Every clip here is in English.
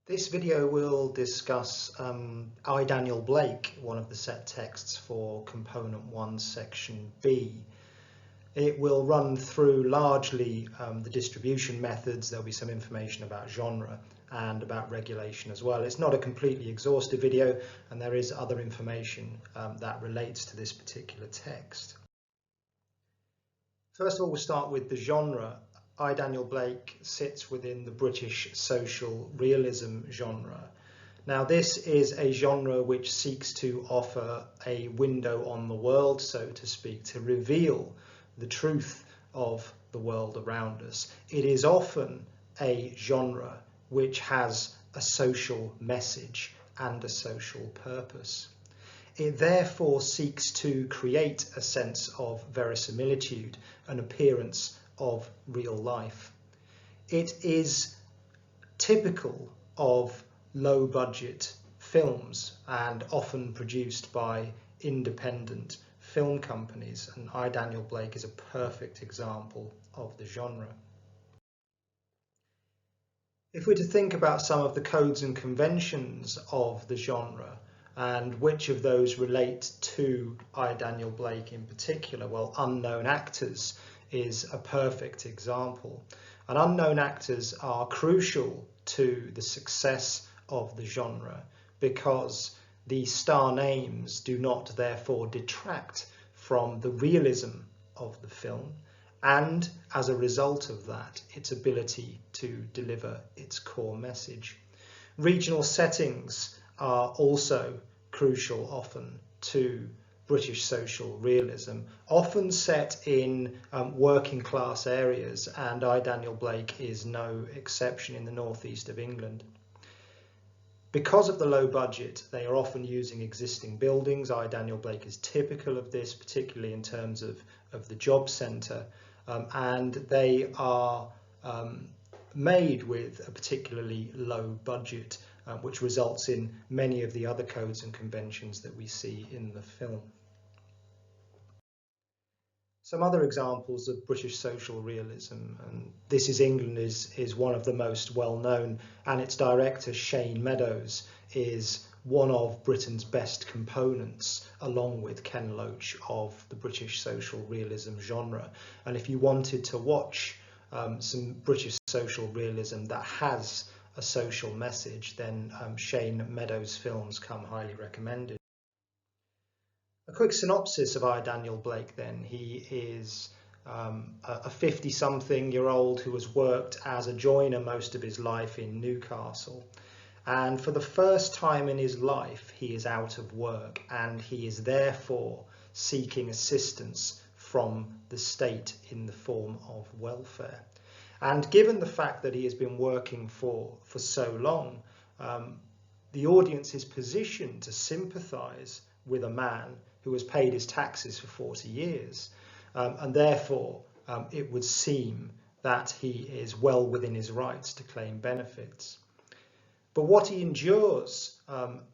This video will discuss I, Daniel Blake, one of the set texts for Component 1, Section B. It will run through largely the distribution methods. There'll be some information about genre and about regulation as well. It's not a completely exhaustive video, and there is other information that relates to this particular text. First of all, we'll start with the genre. I, Daniel Blake sits within the British social realism genre. Now, this is a genre which seeks to offer a window on the world, so to speak, to reveal the truth of the world around us. It is often a genre which has a social message and a social purpose. It therefore seeks to create a sense of verisimilitude, an appearance of real life. It is typical of low budget films and often produced by independent film companies, and I, Daniel Blake is a perfect example of the genre. If we're to think about some of the codes and conventions of the genre and which of those relate to I, Daniel Blake in particular, well, unknown actors is a perfect example. And unknown actors are crucial to the success of the genre because the star names do not therefore detract from the realism of the film, and as a result of that, its ability to deliver its core message. Regional settings are also crucial often to British social realism, often set in working class areas, and I, Daniel Blake is no exception in the northeast of England. Because of the low budget, they are often using existing buildings. I, Daniel Blake is typical of this, particularly in terms of the job centre, and they are made with a particularly low budget, which results in many of the other codes and conventions that we see in the film. Some other examples of British social realism, and This Is England is one of the most well known, and its director Shane Meadows is one of Britain's best components, along with Ken Loach, of the British social realism genre. And if you wanted to watch some British social realism that has a social message, then Shane Meadows' films come highly recommended. A quick synopsis of I, Daniel Blake then. He is a 50-something-year-old who has worked as a joiner most of his life in Newcastle. And for the first time in his life, he is out of work, and he is therefore seeking assistance from the state in the form of welfare. And given the fact that he has been working for so long, the audience is positioned to sympathise with a man who has paid his taxes for 40 years. And therefore, it would seem that he is well within his rights to claim benefits. But what he endures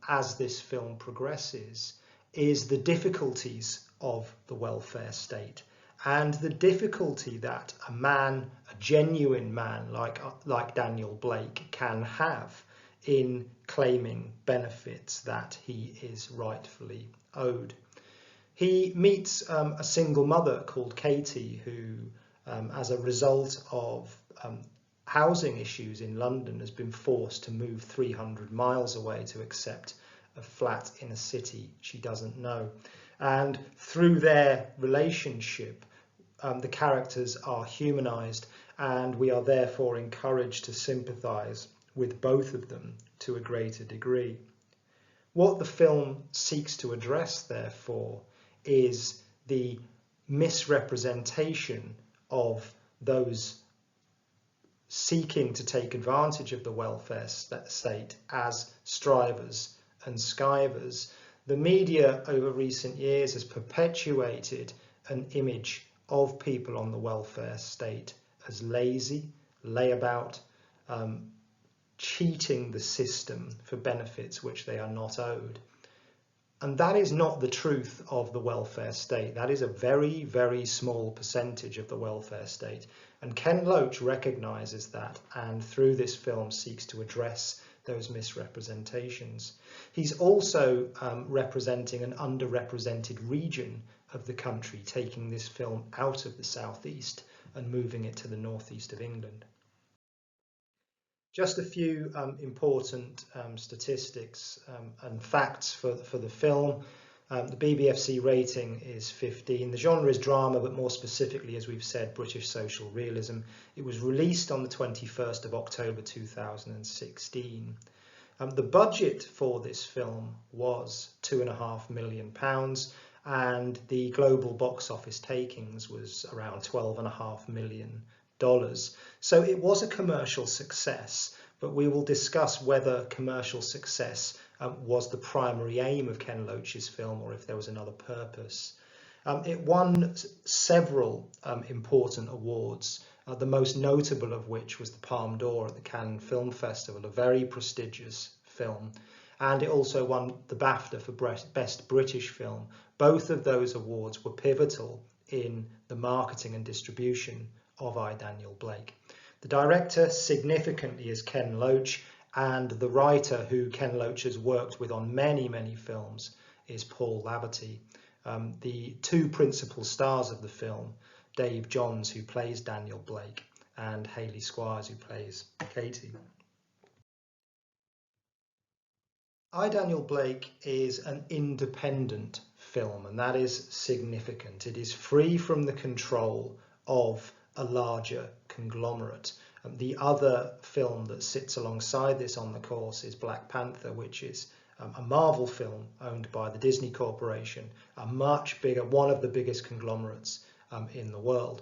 as this film progresses is the difficulties of the welfare state, and the difficulty that a man, a genuine man like Daniel Blake, can have in claiming benefits that he is rightfully owed. He meets a single mother called Katie who, as a result of housing issues in London, has been forced to move 300 miles away to accept a flat in a city she doesn't know. And through their relationship, the characters are humanised, and we are therefore encouraged to sympathise with both of them to a greater degree. What the film seeks to address, therefore, is the misrepresentation of those seeking to take advantage of the welfare state as strivers and skivers. The media over recent years has perpetuated an image of people on the welfare state as lazy, layabout, cheating the system for benefits which they are not owed. And that is not the truth of the welfare state. That is a very, very small percentage of the welfare state. And Ken Loach recognises that, and through this film seeks to address those misrepresentations. He's also representing an underrepresented region of the country, taking this film out of the southeast and moving it to the northeast of England. Just a few important statistics and facts for the film. The BBFC rating is 15. The genre is drama, but more specifically, as we've said, British social realism. It was released on the 21st of October 2016. The budget for this film was £2.5 million, and the global box office takings was around $12.5 million. So it was a commercial success, but we will discuss whether commercial success was the primary aim of Ken Loach's film or if there was another purpose. It won several important awards, the most notable of which was the Palme d'Or at the Cannes Film Festival, a very prestigious film, and it also won the BAFTA for Best British Film. Both of those awards were pivotal in the marketing and distribution of I, Daniel Blake. The director significantly is Ken Loach, and the writer, who Ken Loach has worked with on many films, is Paul Laverty. The two principal stars of the film, Dave Johns, who plays Daniel Blake, and Hayley Squires, who plays Katie. I, Daniel Blake is an independent film, and that is significant. It is free from the control of a larger conglomerate. The other film that sits alongside this on the course is Black Panther, which is a Marvel film owned by the Disney Corporation, a much bigger, one of the biggest conglomerates in the world.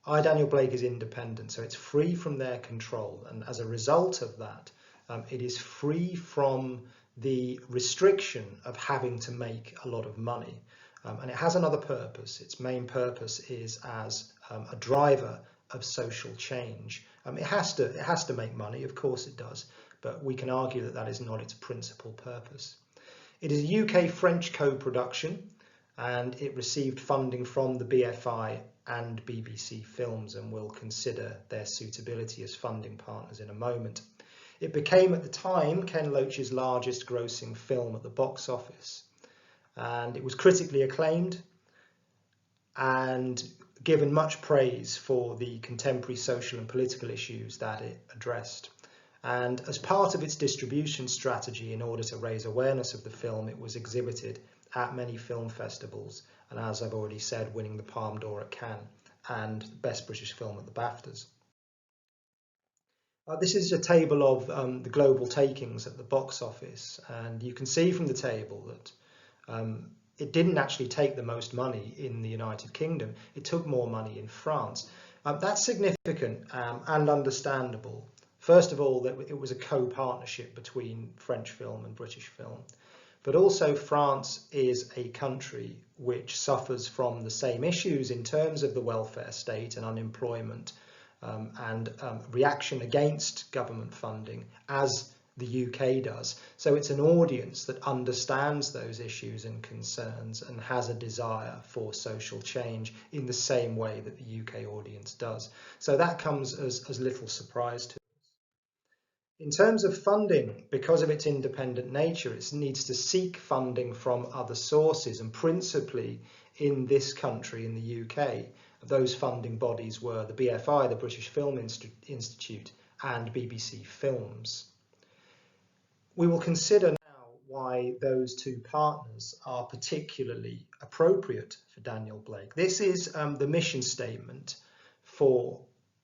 I, Daniel Blake is independent, so it's free from their control, and as a result of that, it is free from the restriction of having to make a lot of money. And it has another purpose. Its main purpose is as a driver of social change. It has to make money, of course it does, but we can argue that that is not its principal purpose. It is a UK-French co-production, and it received funding from the BFI and BBC Films, and we'll consider their suitability as funding partners in a moment. It became at the time Ken Loach's largest grossing film at the box office, and it was critically acclaimed and given much praise for the contemporary social and political issues that it addressed. And as part of its distribution strategy, in order to raise awareness of the film, it was exhibited at many film festivals, and as I've already said, winning the Palme d'Or at Cannes and Best British Film at the BAFTAs. This is a table of the global takings at the box office, and you can see from the table that it didn't actually take the most money in the United Kingdom. It took more money in France. That's significant and understandable. First of all, that it was a co-partnership between French film and British film, but also France is a country which suffers from the same issues in terms of the welfare state and unemployment and reaction against government funding as the UK does. So it's an audience that understands those issues and concerns and has a desire for social change in the same way that the UK audience does. So that comes as little surprise to us. In terms of funding, because of its independent nature, it needs to seek funding from other sources, and principally in this country, in the UK, those funding bodies were the BFI, the British Film Institute, and BBC Films. We will consider now why those two partners are particularly appropriate for Daniel Blake. This is the mission statement for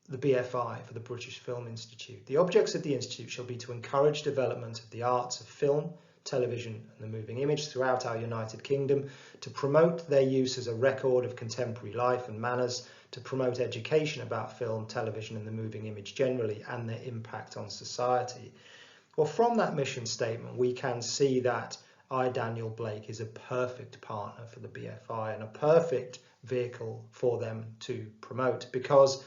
the BFI, for the British Film Institute. The objects of the Institute shall be to encourage development of the arts of film, television and the moving image throughout our United Kingdom, to promote their use as a record of contemporary life and manners, to promote education about film, television and the moving image generally, and their impact on society. Well, from that mission statement, we can see that I, Daniel Blake, is a perfect partner for the BFI and a perfect vehicle for them to promote, because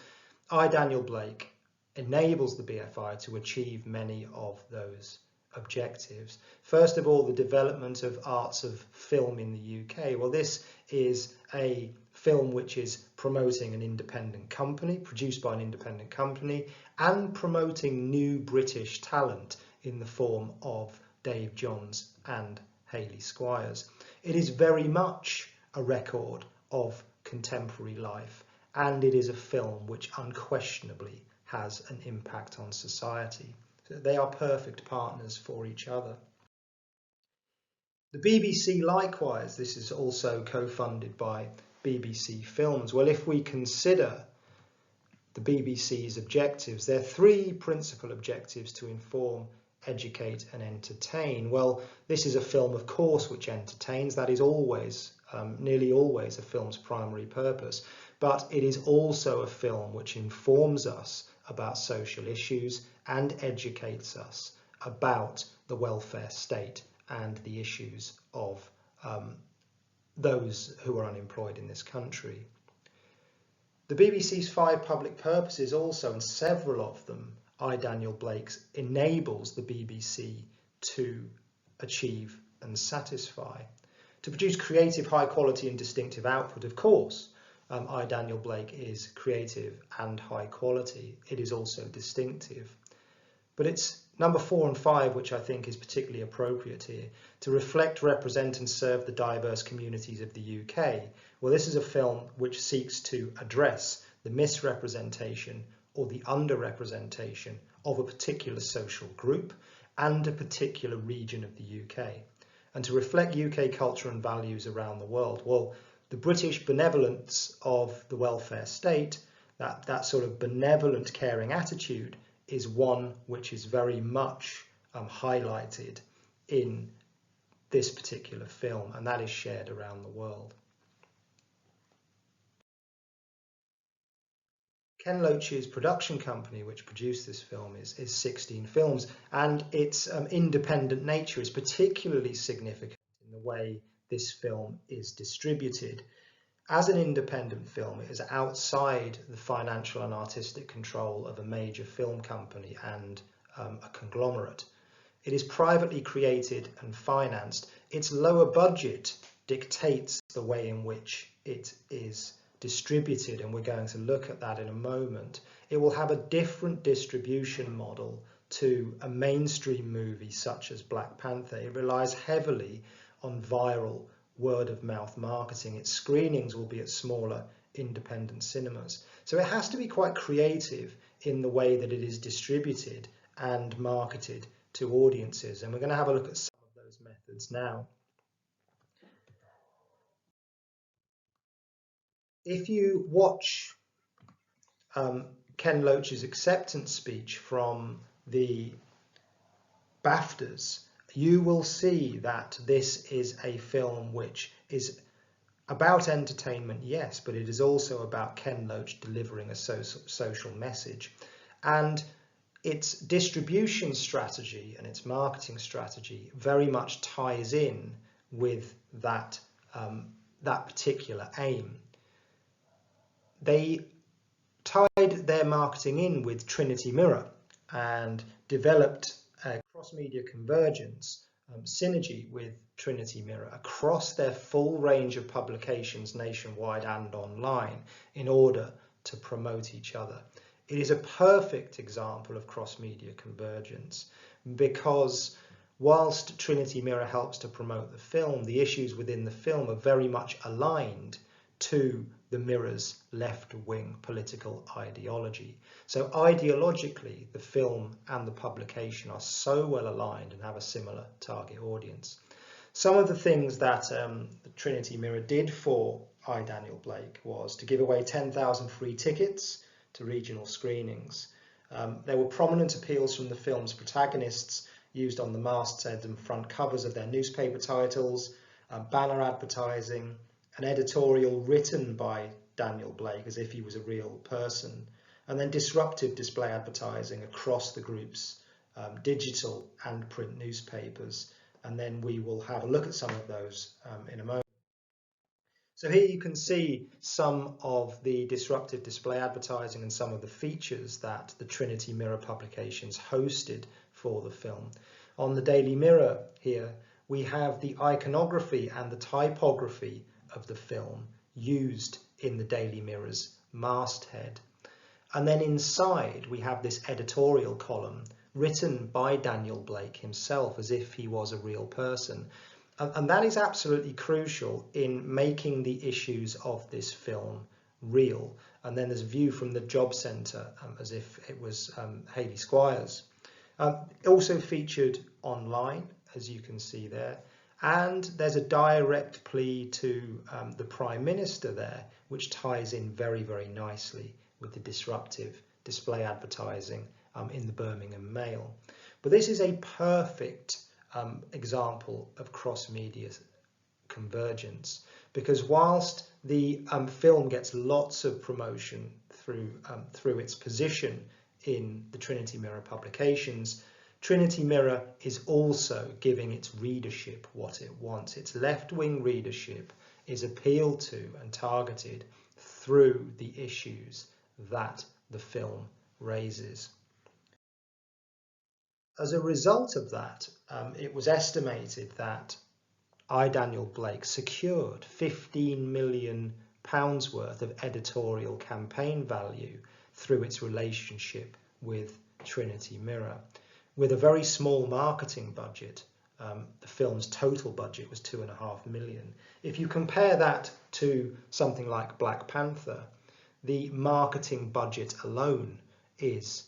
I, Daniel Blake, enables the BFI to achieve many of those objectives. First of all, the development of arts of film in the UK. Well, this is a film which is promoting an independent company, produced by an independent company, and promoting new British talent in the form of Dave Johns and Hayley Squires. It is very much a record of contemporary life, and it is a film which unquestionably has an impact on society. So they are perfect partners for each other. The BBC likewise, this is also co-funded by BBC Films. Well, if we consider the BBC's objectives, there are three principal objectives: to inform, educate and entertain. Well, this is a film, of course, which entertains. That is always, nearly always, a film's primary purpose. But it is also a film which informs us about social issues and educates us about the welfare state and the issues of those who are unemployed in this country. The BBC's 5 public purposes also, and several of them, I, Daniel Blake's, enables the BBC to achieve and satisfy. To produce creative, high quality and distinctive output, of course, I, Daniel Blake is creative and high quality. It is also distinctive. But it's number 4 and 5 which I think is particularly appropriate here: to reflect, represent and serve the diverse communities of the UK. Well, this is a film which seeks to address the misrepresentation or the underrepresentation of a particular social group and a particular region of the UK, and to reflect UK culture and values around the world. Well, the British benevolence of the welfare state, that sort of benevolent, caring attitude, is one which is very much highlighted in this particular film, and that is shared around the world. Ken Loach's production company, which produced this film, is 16 Films, and its independent nature is particularly significant in the way this film is distributed. As an independent film, it is outside the financial and artistic control of a major film company and a conglomerate. It is privately created and financed. Its lower budget dictates the way in which it is distributed, and we're going to look at that in a moment. It will have a different distribution model to a mainstream movie such as Black Panther. It relies heavily on viral word-of-mouth marketing. Its screenings will be at smaller independent cinemas. So it has to be quite creative in the way that it is distributed and marketed to audiences, and we're going to have a look at some of those methods now. If you watch Ken Loach's acceptance speech from the BAFTAs, you will see that this is a film which is about entertainment, yes, but it is also about Ken Loach delivering a social message. And its distribution strategy and its marketing strategy very much ties in with that particular aim. They tied their marketing in with Trinity Mirror and developed a cross-media convergence synergy with Trinity Mirror across their full range of publications nationwide and online in order to promote each other. It is a perfect example of cross-media convergence because whilst Trinity Mirror helps to promote the film, the issues within the film are very much aligned to the Mirror's left-wing political ideology. So ideologically, the film and the publication are so well aligned and have a similar target audience. Some of the things that the Trinity Mirror did for I, Daniel Blake was to give away 10,000 free tickets to regional screenings. There were prominent appeals from the film's protagonists used on the mastheads and front covers of their newspaper titles, banner advertising, an editorial written by Daniel Blake as if he was a real person, and then disruptive display advertising across the group's digital and print newspapers. And then we will have a look at some of those in a moment. So here you can see some of the disruptive display advertising and some of the features that the Trinity Mirror publications hosted for the film. On the Daily Mirror here, we have the iconography and the typography of the film used in the Daily Mirror's masthead. And then inside we have this editorial column written by Daniel Blake himself as if he was a real person. And that is absolutely crucial in making the issues of this film real. And then there's a view from the job centre as if it was Hayley Squires. It also featured online, as you can see there. And there's a direct plea to the Prime Minister there, which ties in very, very nicely with the disruptive display advertising in the Birmingham Mail. But this is a perfect example of cross-media convergence, because whilst the film gets lots of promotion through its position in the Trinity Mirror publications, Trinity Mirror is also giving its readership what it wants. Its left-wing readership is appealed to and targeted through the issues that the film raises. As a result of that, it was estimated that I, Daniel Blake, secured £15 million worth of editorial campaign value through its relationship with Trinity Mirror. With a very small marketing budget, the film's total budget was £2.5 million. If you compare that to something like Black Panther, the marketing budget alone is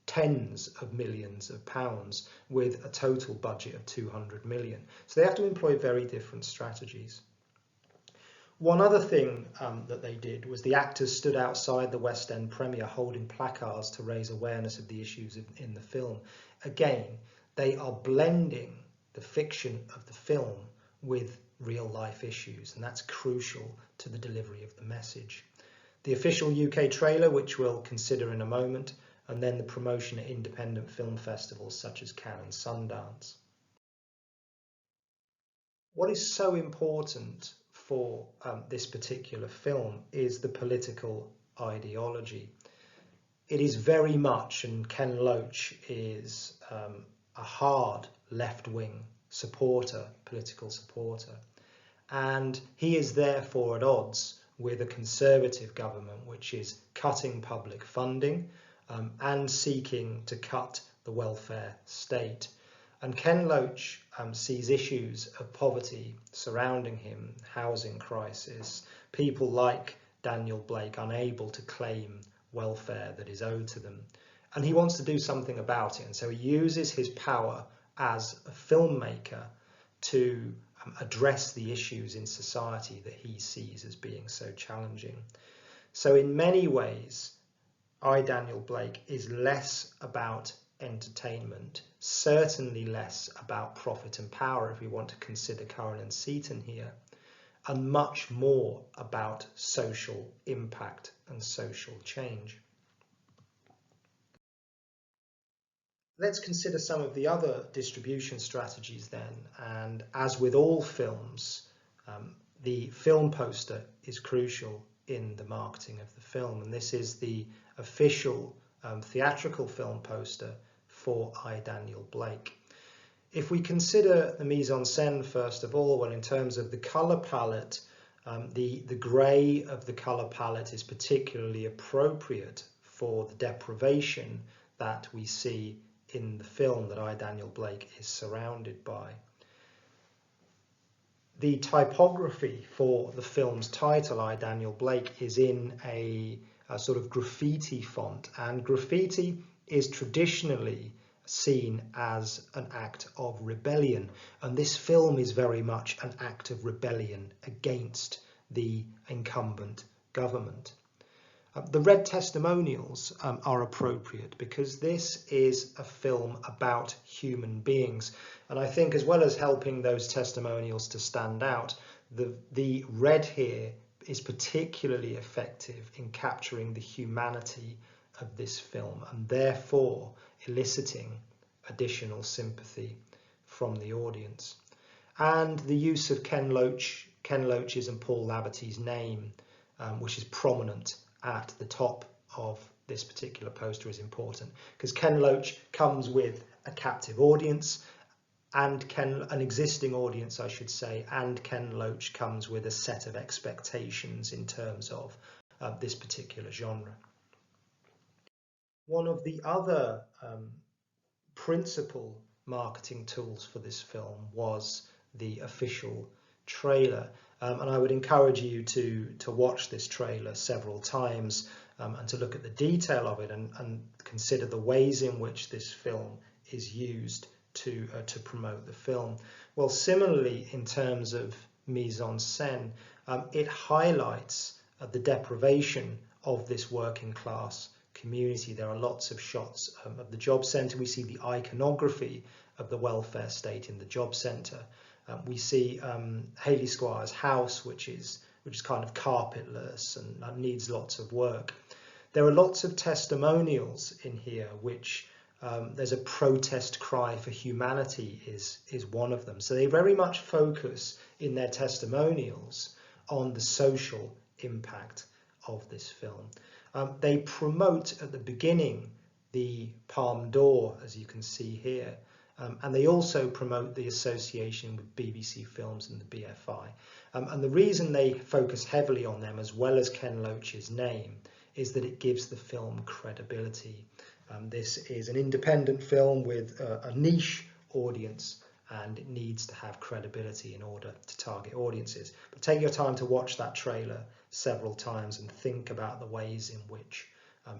tens of millions of pounds with a total budget of 200 million. So they have to employ very different strategies. One other thing that they did was the actors stood outside the West End premiere holding placards to raise awareness of the issues in the film. Again, they are blending the fiction of the film with real life issues, and that's crucial to the delivery of the message. The official UK trailer, which we'll consider in a moment, and then the promotion at independent film festivals such as Cannes and Sundance. What is so important for this particular film is the political ideology. It is very much, and Ken Loach is a hard left-wing supporter, political supporter, and he is therefore at odds with a Conservative government which is cutting public funding and seeking to cut the welfare state. And Ken Loach sees issues of poverty surrounding him, housing crisis, people like Daniel Blake unable to claim welfare that is owed to them. And he wants to do something about it. And so he uses his power as a filmmaker to address the issues in society that he sees as being so challenging. So in many ways, I, Daniel Blake, is less about entertainment, certainly less about profit and power if we want to consider Curran and Seaton here, and much more about social impact and social change. Let's consider some of the other distribution strategies then, and as with all films, the film poster is crucial in the marketing of the film, and this is the official theatrical film poster for I, Daniel Blake. If we consider the mise-en-scène first of all, well, in terms of the colour palette, the grey of the colour palette is particularly appropriate for the deprivation that we see in the film that I, Daniel Blake is surrounded by. The typography for the film's title, I, Daniel Blake, is in a sort of graffiti font, and graffiti is traditionally seen as an act of rebellion, and this film is very much an act of rebellion against the incumbent government. The red testimonials are appropriate because this is a film about human beings, and I think as well as helping those testimonials to stand out, the red here is particularly effective in capturing the humanity of this film and therefore eliciting additional sympathy from the audience. And the use of Ken Loach's and Paul Laverty's name, which is prominent at the top of this particular poster, is important because Ken Loach comes with a captive audience and an existing audience, I should say, and Ken Loach comes with a set of expectations in terms of this particular genre. One of the other principal marketing tools for this film was the official trailer. And I would encourage you to watch this trailer several times and to look at the detail of it and consider the ways in which this film is used to promote the film. Well, similarly, in terms of mise en scène, it highlights the deprivation of this working class community. There are lots of shots of the job centre. We see the iconography of the welfare state in the job centre. We see Hayley Squire's house, which is kind of carpetless and needs lots of work. There are lots of testimonials in here, which there's a protest cry for humanity is one of them. So they very much focus in their testimonials on the social impact of this film. They promote at the beginning the Palme d'Or, as you can see here, and they also promote the association with BBC Films and the BFI. And the reason they focus heavily on them, as well as Ken Loach's name, is that it gives the film credibility. This is an independent film with a niche audience, and it needs to have credibility in order to target audiences. But take your time to watch that trailer several times and think about the ways in which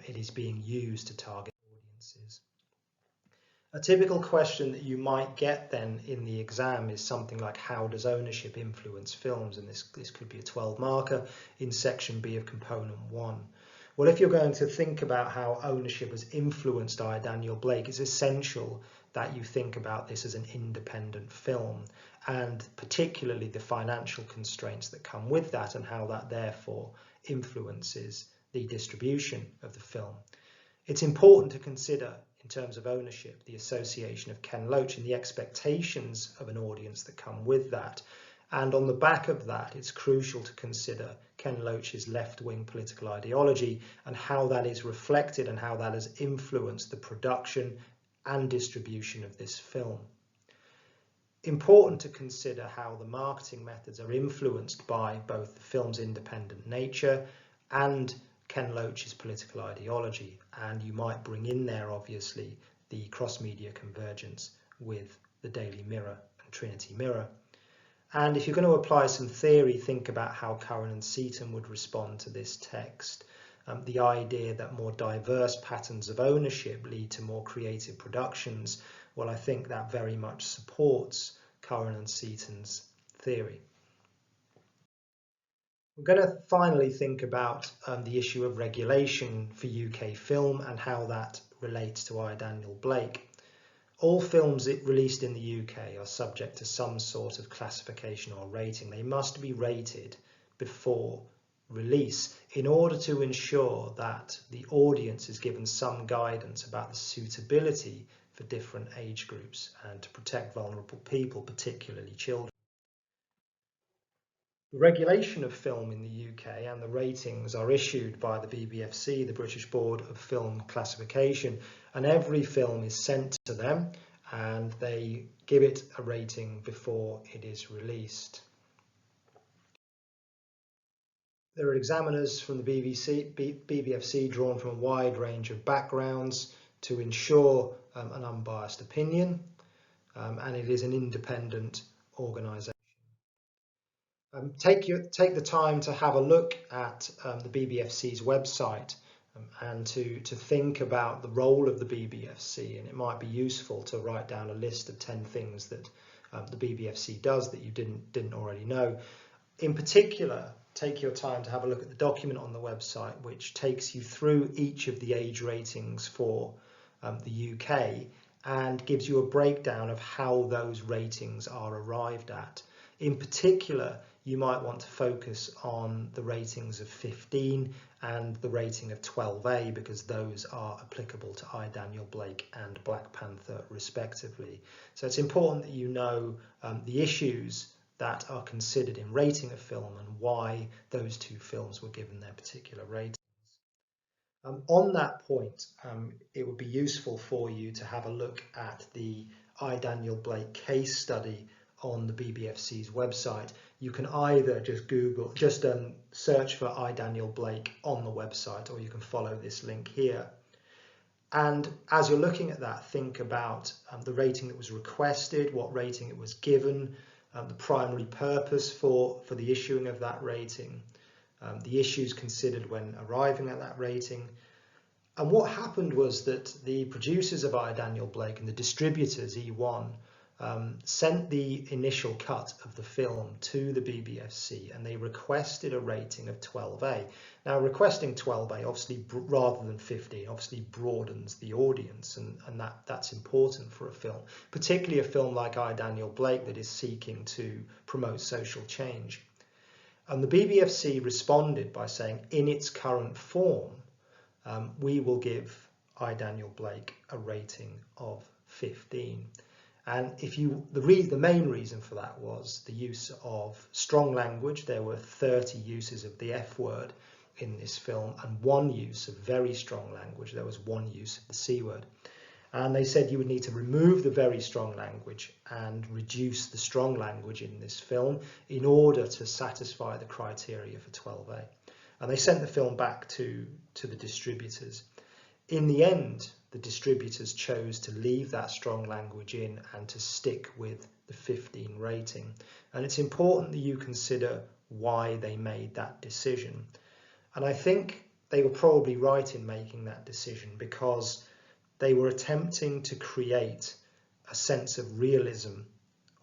it is being used to target audiences. A typical question that you might get then in the exam is something like, how does ownership influence films? And this could be a 12 marker in section B of component 1. Well, if you're going to think about how ownership has influenced I, Daniel Blake, it's essential that you think about this as an independent film, and particularly the financial constraints that come with that and how that therefore influences the distribution of the film. It's important to consider, in terms of ownership, the association of Ken Loach and the expectations of an audience that come with that. And on the back of that, it's crucial to consider Ken Loach's left-wing political ideology and how that is reflected and how that has influenced the production and distribution of this film. Important to consider how the marketing methods are influenced by both the film's independent nature and Ken Loach's political ideology, and you might bring in there obviously the cross-media convergence with the Daily Mirror and Trinity Mirror. And if you're going to apply some theory, think about how Curran and Seaton would respond to this text. The idea that more diverse patterns of ownership lead to more creative productions, well, I think that very much supports Curran and Seaton's theory. We're going to finally think about the issue of regulation for UK film and how that relates to I, Daniel Blake. All films released in the UK are subject to some sort of classification or rating. They must be rated before release in order to ensure that the audience is given some guidance about the suitability for different age groups and to protect vulnerable people, particularly children. The regulation of film in the UK and the ratings are issued by the BBFC, the British Board of Film Classification, and every film is sent to them and they give it a rating before it is released. There are examiners from the BBFC drawn from a wide range of backgrounds to ensure an unbiased opinion, and it is an independent organisation. Take the time to have a look at the BBFC's website and to think about the role of the BBFC, and it might be useful to write down a list of 10 things that the BBFC does that you didn't already know. In particular, take your time to have a look at the document on the website which takes you through each of the age ratings for the UK and gives you a breakdown of how those ratings are arrived at. In particular, you might want to focus on the ratings of 15 and the rating of 12A because those are applicable to I, Daniel Blake and Black Panther respectively. So it's important that you know the issues that are considered in rating a film and why those two films were given their particular ratings. On that point, it would be useful for you to have a look at the I, Daniel Blake case study on the BBFC's website. You can either just search for I, Daniel Blake on the website, or you can follow this link here. And as you're looking at that, think about the rating that was requested, what rating it was given, the primary purpose for the issuing of that rating, the issues considered when arriving at that rating. And what happened was that the producers of I, Daniel Blake and the distributors, E1, sent the initial cut of the film to the BBFC, and they requested a rating of 12A. Now, requesting 12A, obviously, rather than 15, obviously broadens the audience, and that's important for a film, particularly a film like I, Daniel Blake, that is seeking to promote social change. And the BBFC responded by saying, in its current form, we will give I, Daniel Blake a rating of 15. And the main reason for that was the use of strong language. There were 30 uses of the F word in this film and one use of very strong language. There was one use of the C word. And they said you would need to remove the very strong language and reduce the strong language in this film in order to satisfy the criteria for 12A. And they sent the film back to the distributors. In the end, the distributors chose to leave that strong language in and to stick with the 15 rating. And it's important that you consider why they made that decision. And I think they were probably right in making that decision because they were attempting to create a sense of realism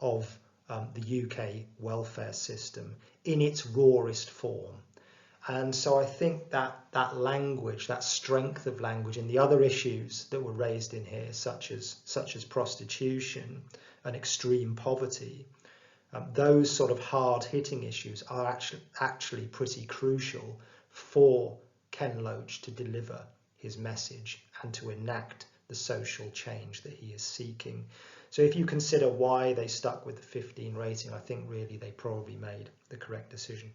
of the UK welfare system in its rawest form. And so I think that language, that strength of language, and the other issues that were raised in here, such as prostitution and extreme poverty, those sort of hard-hitting issues are actually pretty crucial for Ken Loach to deliver his message and to enact the social change that he is seeking. So if you consider why they stuck with the 15 rating, I think really they probably made the correct decision.